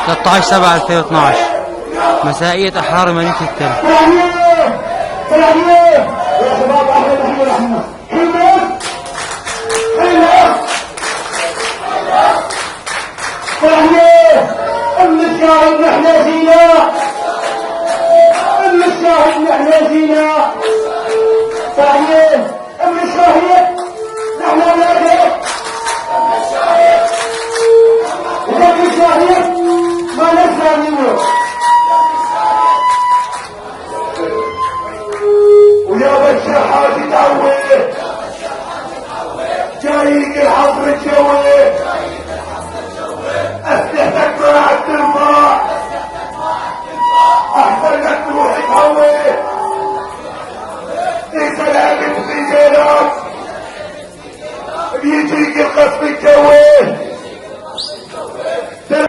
13/7/2012 مسائية أحرار مدينة التل. المشاهد نحن زينا، المشاهد نحن زينا، صحيح المشاهد نحن ولاده، المشاهد ما نسمع منه. ويا بشر حاجة تعوي جايك الحظر الجوي، أسلحتك طلعت ترفع، أحسن لك تروح تهوي، سلامك في جيلك بيجيك القصف الجوي،